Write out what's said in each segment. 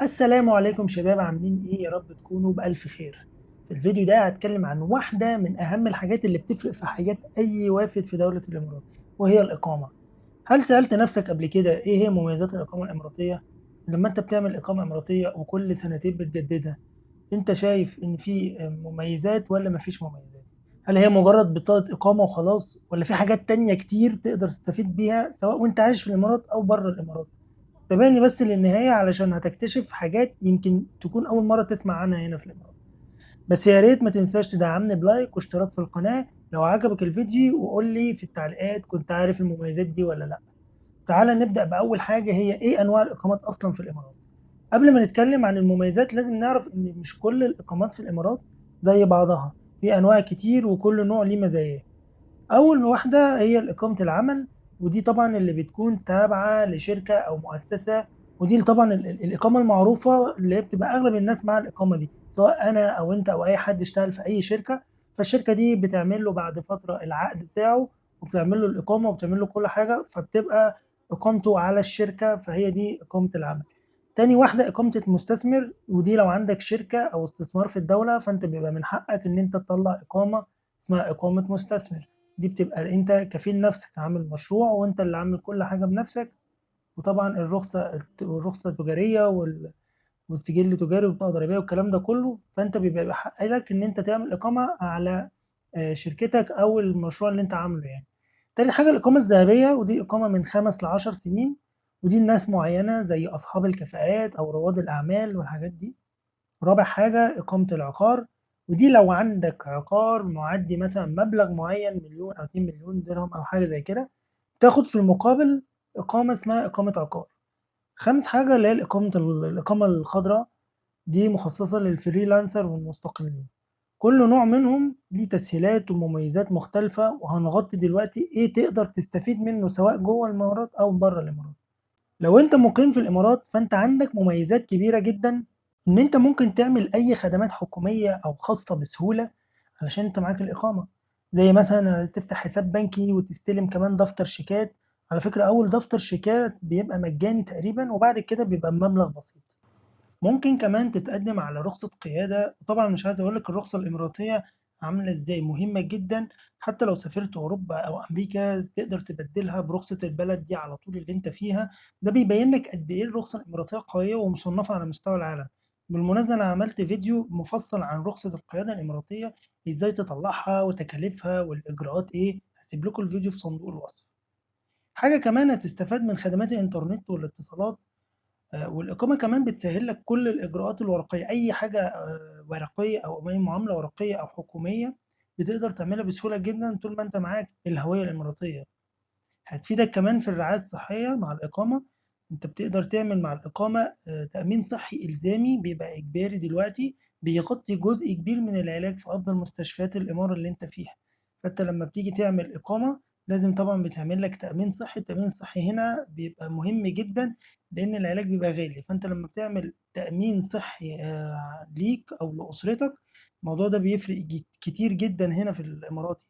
السلام عليكم شباب، عاملين ايه؟ يا رب تكونوا بألف خير. في الفيديو ده هتكلم عن واحدة من أهم الحاجات اللي بتفرق في حياة أي وافد في دولة الإمارات، وهي الإقامة. هل سألت نفسك قبل كده ايه هي مميزات الإقامة الإماراتية؟ لما انت بتعمل إقامة إماراتية وكل سنتين بتجددها، انت شايف ان في مميزات ولا مفيش مميزات؟ هل هي مجرد بطاقة إقامة وخلاص، ولا في حاجات تانية كتير تقدر تستفيد بيها سواء وانت عايش في الإمارات أو بره الإمارات؟ تابعني بس للنهاية علشان هتكتشف حاجات يمكن تكون أول مرة تسمع عنها هنا في الإمارات. بس يا ريت ما تنساش تدعمني بلايك واشتراك في القناة لو عجبك الفيديو، وقول لي في التعليقات كنت عارف المميزات دي ولا لأ. تعالى نبدأ بأول حاجة، هي إيه أنواع الإقامات أصلا في الإمارات. قبل ما نتكلم عن المميزات لازم نعرف إن مش كل الإقامات في الإمارات زي بعضها، في أنواع كتير وكل نوع ليه مزاياه. أول واحدة هي إقامة العمل، ودي طبعا اللي بتكون تابعة لشركة أو مؤسسة. ودي طبعا الإقامة المعروفة اللي هي بتبقى أغلب الناس مع الإقامة دي، سواء أنا أو أنت أو أي حد اشتغل في أي شركة. فالشركة دي بتعمل له بعد فترة العقد بتاعه، وبتعمل له الإقامة وبتعمل له كل حاجة، فبتبقى إقامته على الشركة، فهي دي إقامة العمل. تاني واحدة إقامة المستثمر، ودي لو عندك شركة أو استثمار في الدولة فأنت بيبقى من حقك إن أنت تطلع إقامة اسمها إقامة مستثمر. دي بتبقى انت كفيل نفسك، عامل مشروع وانت اللي عامل كل حاجه بنفسك. وطبعا الرخصه التجاريه والسجل التجاري والبطاقه الضريبيه والكلام ده كله، فانت بيبقى حق لك ان انت تعمل اقامه على شركتك او المشروع اللي انت عامله يعني. تاني حاجه الاقامه الذهبيه، ودي اقامه من 5 ل10 سنين، ودي الناس معينه زي اصحاب الكفاءات او رواد الاعمال والحاجات دي. رابع حاجة إقامة العقار، ودي لو عندك عقار معدي مثلا مبلغ معين، مليون أو 2 مليون درهم أو حاجة زي كده، تاخد في المقابل إقامة اسمها إقامة عقار. خامس حاجة اللي هي الإقامة الخضراء، دي مخصصة للفريلانسر والمستقلين. كل نوع منهم ليه تسهيلات ومميزات مختلفة، وهنغطي دلوقتي إيه تقدر تستفيد منه سواء جوه الإمارات أو بره الإمارات. لو انت مقيم في الامارات فانت عندك مميزات كبيرة جدا، ان انت ممكن تعمل اي خدمات حكومية او خاصة بسهولة علشان انت معاك الاقامة. زي مثلا عايز تفتح حساب بنكي وتستلم كمان دفتر شيكات. على فكرة اول دفتر شيكات بيبقى مجاني تقريبا، وبعد كده بيبقى بمبلغ بسيط. ممكن كمان تتقدم على رخصة قيادة، وطبعا مش عايز أقولك الرخصة الإماراتية عاملة إزاي، مهمة جدا. حتى لو سافرت أوروبا أو أمريكا تقدر تبدلها برخصة البلد دي على طول اللي أنت فيها. ده بيبين لك قد إيه الرخصة الإماراتية قوية ومصنفة على مستوى العالم. بالمناسبة أنا عملت فيديو مفصل عن رخصة القيادة الإماراتية، إزاي تطلعها وتكاليفها والإجراءات إيه. هسيب لكم الفيديو في صندوق الوصف. حاجة كمان هتستفاد من خدمات الإنترنت والاتصالات. والإقامة كمان بتسهل لك كل الإجراءات الورقية، أي حاجة ورقية أو أي معاملة ورقية أو حكومية بتقدر تعملها بسهولة جدا طول ما أنت معاك الهوية الإماراتية. هتفيدك كمان في الرعاية الصحية مع الإقامة. أنت بتقدر تعمل مع الإقامة تأمين صحي إلزامي، بيبقى إجباري دلوقتي، بيغطي جزء كبير من العلاج في أفضل مستشفيات الإمارة اللي أنت فيها. فأنت لما بتيجي تعمل إقامة لازم طبعا بتعمل لك تأمين صحي. التأمين الصحي هنا بيبقى مهم جدا لأن العلاج بيبقى غالي، فأنت لما بتعمل تأمين صحي ليك أو لأسرتك، الموضوع ده بيفرق كتير جدا هنا في الإمارات.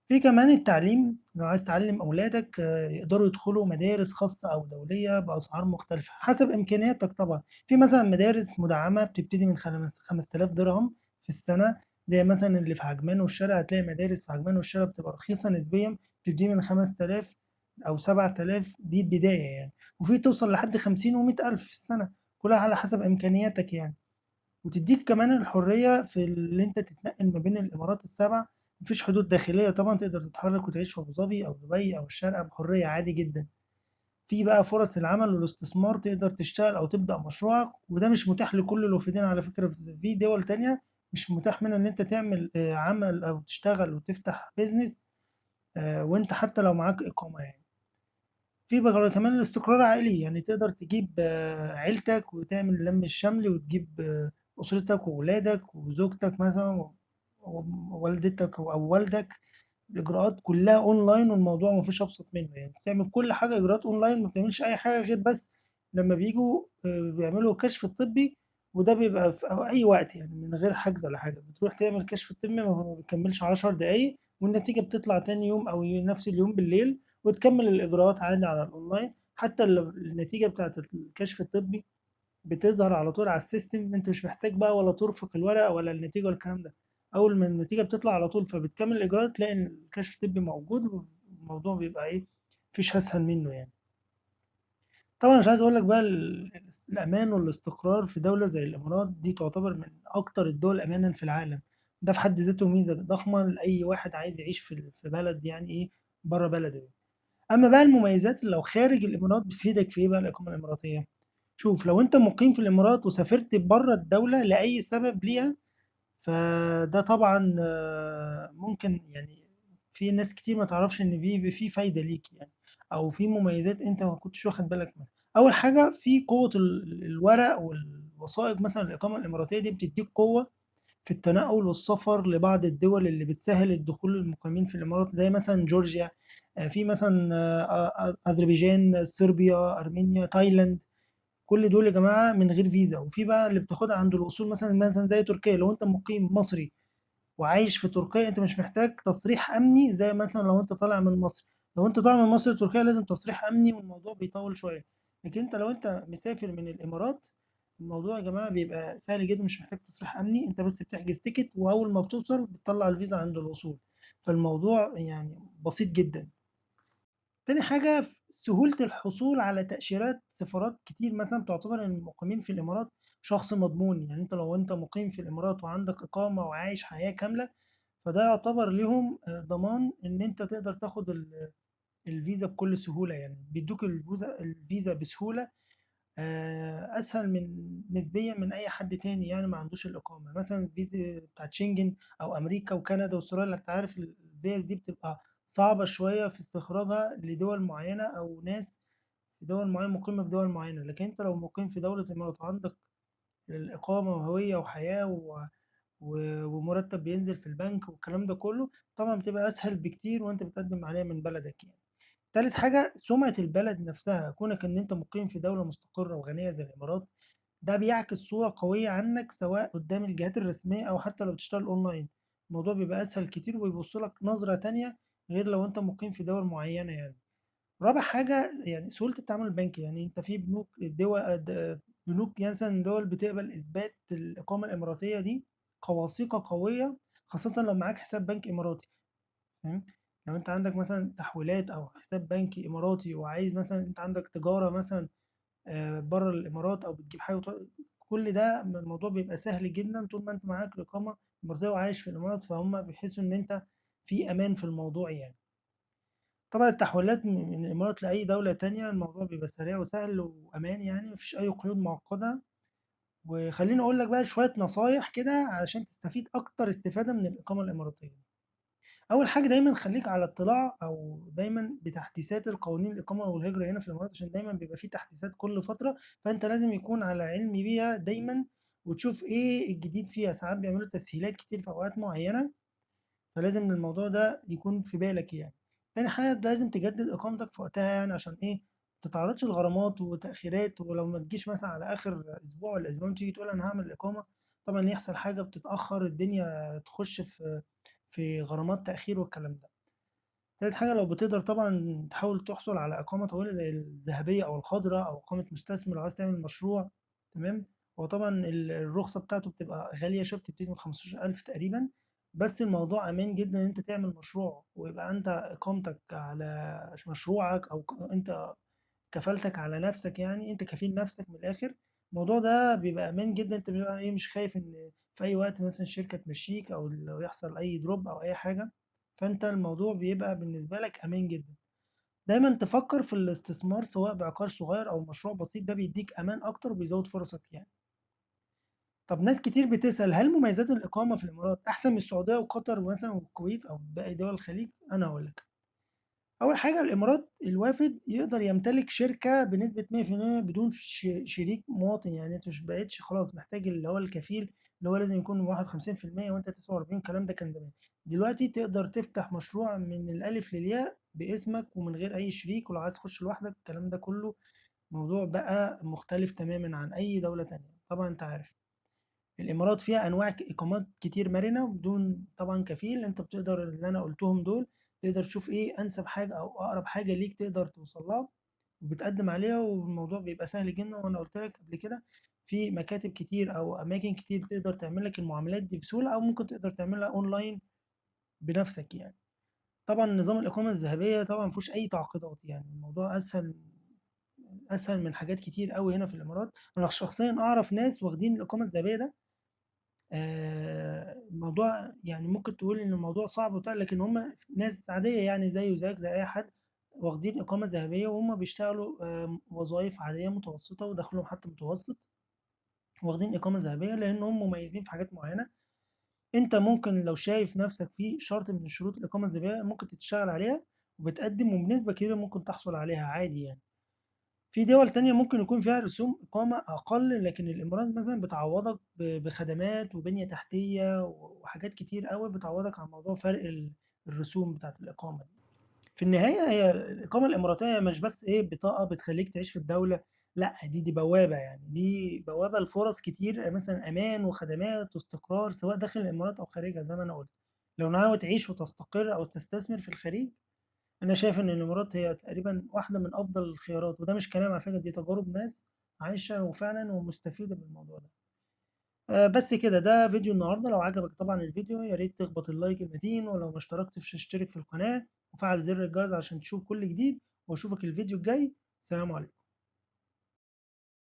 في كمان التعليم، لو عايز تعلم أولادك يقدروا يدخلوا مدارس خاصة أو دولية بأسعار مختلفة حسب إمكانياتك طبعا. في مثلا مدارس مدعمة بتبتدي من 5000 درهم في السنة، زي مثلا اللي في عجمان والشارع. هتلاقي مدارس في عجمان والشارع بتبقى رخيصة نسبيا، بتبتدي من 5000 أو 7000، دي البداية يعني. وفي توصل لحد 50 و100 ألف في السنة، كلها على حسب إمكانياتك يعني. وتديك كمان الحرية في اللي انت تتنقل ما بين الامارات السبع. مفيش حدود داخلية طبعا، تقدر تتحرك وتعيش في ابو ظبي او دبي او الشارقة بحرية عادي جدا. في بقى فرص العمل والاستثمار، تقدر تشتغل او تبدأ مشروعك، وده مش متاح لكل الوافدين على فكرة. في دول تانية مش متاح منها ان انت تعمل عمل او تشتغل وتفتح بيزنس وانت حتى لو معاك اقامة يعني. في بقى كمان الاستقرار عائلي، يعني تقدر تجيب عيلتك وتعمل لم الشمل، وتجيب أسرتك وولادك وزوجتك مثلا ووالدتك أو والدك. الإجراءات كلها أونلاين، والموضوع مفيش أبسط منه يعني. بتعمل كل حاجة إجراءات أونلاين، ما بتعملش أي حاجة غير بس لما بيجوا بيعملوا الكشف الطبي. وده بيبقى في أي وقت يعني، من غير حجز ولا حاجة. بتروح تعمل كشف طبي ما بيكملش 10 دقايق، والنتيجة بتطلع تاني يوم أو نفس اليوم بالليل، وتكمل الإجراءات عادي على الأونلاين. حتى النتيجة بتاعت الكشف الطبي بتظهر على طول على السيستم، انت مش محتاج بقى ولا ترفق الورق ولا النتيجة ولا الكلام ده. اول ما النتيجة بتطلع على طول فبتكمل الاجراءات تلاقي ان الكشف الطبي موجود، والموضوع بيبقى ايه، مفيش اسهل منه يعني. طبعا مش عايز اقول لك بقى الامان والاستقرار في دولة زي الامارات دي تعتبر من اكتر الدول امانا في العالم. ده في حد ذاته ميزة ضخمة لاي واحد عايز يعيش في بلد يعني ايه، بره بلده. اما بقى المميزات اللي لو خارج الامارات بتفيدك في ايه بقى الاقامة الاماراتية. شوف، لو انت مقيم في الامارات وسافرت بره الدولة لاي سبب ليها، فده طبعا ممكن يعني في ناس كتير ما تعرفش ان في فايدة ليك يعني، او في مميزات انت ما كنتش واخد بالك منها. اول حاجة في قوة الورق والوثائق، مثلا الاقامة الاماراتية دي بتديك قوة في التنقل والسفر لبعض الدول اللي بتسهل الدخول للمقيمين في الامارات، زي مثلا جورجيا، في مثلا اذربيجان، صربيا، ارمينيا، تايلاند. كل دول يا جماعة من غير فيزا. وفي بقى اللي بتاخدها عند الوصول، مثلا زي تركيا، لو انت مقيم مصري وعايش في تركيا انت مش محتاج تصريح امني زي مثلا لو انت طالع من مصر. لو انت طالع من مصر لتركيا لازم تصريح امني والموضوع بيطول شوية. لكن انت لو انت مسافر من الامارات، الموضوع يا جماعة بيبقى سهل جدا، مش محتاج تصريح امني، انت بس بتحجز تيكت واول ما بتوصل بتطلع الفيزا عند الوصول. فالموضوع يعني بسيط جدا. تاني حاجة سهولة الحصول على تأشيرات سفارات كتير، مثلا تعتبر إن المقيمين في الإمارات شخص مضمون. يعني أنت لو أنت مقيم في الإمارات وعندك إقامة وعايش حياة كاملة، فده يعتبر لهم ضمان إن أنت تقدر تاخد الفيزا بكل سهولة. يعني بيدوك الفيزا بسهولة، أسهل نسبيا من أي حد تاني يعني ما عندوش الإقامة. مثلا الفيزا بتاعت شنجن أو أمريكا وكندا واستراليا، أنت عارف الفيز دي بتبقى صعبة شوية في استخراجها لدول معينة أو ناس في دول معينة مقيمة في دول معينة. لكن أنت لو مقيم في دولة الإمارات وعندك الإقامة وهوية وحياة ومرتب بينزل في البنك والكلام ده كله، طبعا بتبقى أسهل بكتير وأنت بتقدم عليها من بلدك يعني. تالت حاجة سمعة البلد نفسها، كونك إن أنت مقيم في دولة مستقرة وغنية زي الإمارات، ده بيعكس صورة قوية عنك سواء قدام الجهات الرسمية أو حتى لو بتشتغل أونلاين. الموضوع بيبقى أسهل كتير وبيبص لك نظرة تانية غير لو أنت مقيم في دول معينة يعني. رابع حاجة يعني سهولة التعامل البنكي. يعني أنت في بنوك دول، بنوك يعني مثلا دول بتقبل إثبات الإقامة الإماراتية دي كوثيقة قوية، خاصة لو معاك حساب بنك إماراتي. فاهم؟ لو انت عندك مثلا تحويلات او حساب بنكي اماراتي وعايز مثلا انت عندك تجاره مثلا بره الامارات او بتجيب حاجه كل ده الموضوع بيبقى سهل جدا طول ما انت معاك اقامه اماراتيه وعايش في الامارات، فهم بيحسوا ان انت في امان في الموضوع يعني. طبعا التحويلات من الامارات لاي دوله تانية الموضوع بيبقى سريع وسهل وامان يعني، مفيش اي قيود معقده. وخليني اقول لك بقى شويه نصايح كده علشان تستفيد اكتر استفاده من الاقامه الاماراتيه. اول حاجه دايما خليك على اطلاع او دايما بتحديثات القوانين الاقامه والهجره هنا في الامارات، عشان دايما بيبقى في تحديثات كل فتره، فانت لازم يكون على علم بيها دايما وتشوف ايه الجديد فيها. ساعات بيعملوا تسهيلات كتير في اوقات معينه، فلازم الموضوع ده يكون في بالك يعني. تاني حاجه لازم تجدد اقامتك في وقتها، يعني عشان ايه، متتعرضش لغرامات وتأخيرات. ولو ما تجيش مثلا على آخر أسبوع ولا أسبوعين تيجي تقول أنا هعمل الإقامة، طبعا يحصل حاجة بتتأخر الدنيا تخش في غرامات تأخير والكلام ده. تالت حاجة لو بتقدر طبعا تحاول تحصل على إقامة طويلة زي الذهبية أو الخضراء أو إقامة مستثمر لو عايز تعمل مشروع. تمام. هو طبعا الرخصة بتاعته بتبقى غالية شوية، بتبتدي من 15,000 تقريبا. بس الموضوع أمان جدا إن أنت تعمل مشروع ويبقى أنت إقامتك على مشروعك، أو أنت كفالتك على نفسك، يعني أنت كفيل نفسك من الآخر. الموضوع ده بيبقى أمان جدا، أنت بيبقى إيه مش خايف إن في أي وقت مثلا الشركة تمشيك أو لو يحصل أي دروب أو أي حاجة. فأنت الموضوع بيبقى بالنسبة لك أمان جدا. دايما تفكر في الاستثمار سواء بعقار صغير أو مشروع بسيط، ده بيديك أمان أكتر وبيزود فرصك يعني. طب ناس كتير بتسأل هل مميزات الإقامة في الإمارات أحسن من السعودية وقطر مثلا والكويت أو باقي دول الخليج؟ أنا هقول لك. أول حاجة الإمارات الوافد يقدر يمتلك شركة بنسبة 100% بدون شريك مواطن. يعني أنت مش بقيتش خلاص محتاج اللي هو الكفيل اللي هو لازم يكون 51% وأنت 49، الكلام ده كان زمان. دلوقتي تقدر تفتح مشروع من الألف للياء باسمك ومن غير أي شريك، ولو عايز تخش لوحدك الكلام ده كله. موضوع بقى مختلف تماما عن أي دولة تانية. طبعا أنت عارف الإمارات فيها أنواع إقامات كتير مرنة بدون طبعا كفيل. أنت بتقدر اللي أنا قلتهم دول تقدر تشوف إيه أنسب حاجة أو أقرب حاجة ليك تقدر توصل لها. وبتقدم عليها والموضوع بيبقى سهل جدا. وانا قلت لك قبل كده في مكاتب كتير او اماكن كتير تقدر تعمل لك المعاملات دي بسهولة، او ممكن تقدر تعملها اونلاين بنفسك يعني. طبعا نظام الاقامة الذهبية طبعا مفيهوش اي تعقيدات، يعني الموضوع اسهل من حاجات كتير قوي هنا في الامارات. انا شخصيا اعرف ناس واخدين الاقامة الذهبية ده. الموضوع يعني ممكن تقول ان الموضوع صعب وبتاع، لكن هم ناس عادية يعني زي وزيك زي اي حد، واخدين اقامة ذهبية وهم بيشتغلوا وظائف عادية متوسطة ودخلهم حتى متوسط، واخدين اقامة ذهبية لانهم مميزين في حاجات معينة. انت ممكن لو شايف نفسك في شرط من شروط الاقامة الذهبية ممكن تشتغل عليها وبتقدم، وبنسبة كبيرة ممكن تحصل عليها عادي يعني. في دول تانية ممكن يكون فيها رسوم إقامة أقل، لكن الإمارات مثلا بتعوضك بخدمات وبنية تحتية وحاجات كتير قوي بتعوضك عن موضوع فرق الرسوم بتاعت الإقامة دي. في النهاية هي الإقامة الإماراتية مش بس إيه بطاقة بتخليك تعيش في الدولة، لا دي بوابة، يعني دي بوابة لفرص كتير، مثلا أمان وخدمات واستقرار سواء داخل الإمارات أو خارجها زي ما أنا قلت. لو ناوي تعيش وتستقر أو تستثمر في الخليج، انا شايف ان الامارات هي تقريبا واحده من افضل الخيارات، وده مش كلام على فكره، دي تجارب ناس عايشه وفعلا ومستفيده بالموضوع ده. بس كده، ده فيديو النهارده. لو عجبك طبعا الفيديو يا ريت تخبط اللايك المتين، ولو ما اشتركتش اشترك في القناه وفعل زر الجرس عشان تشوف كل جديد، واشوفك الفيديو الجاي. سلام عليكم.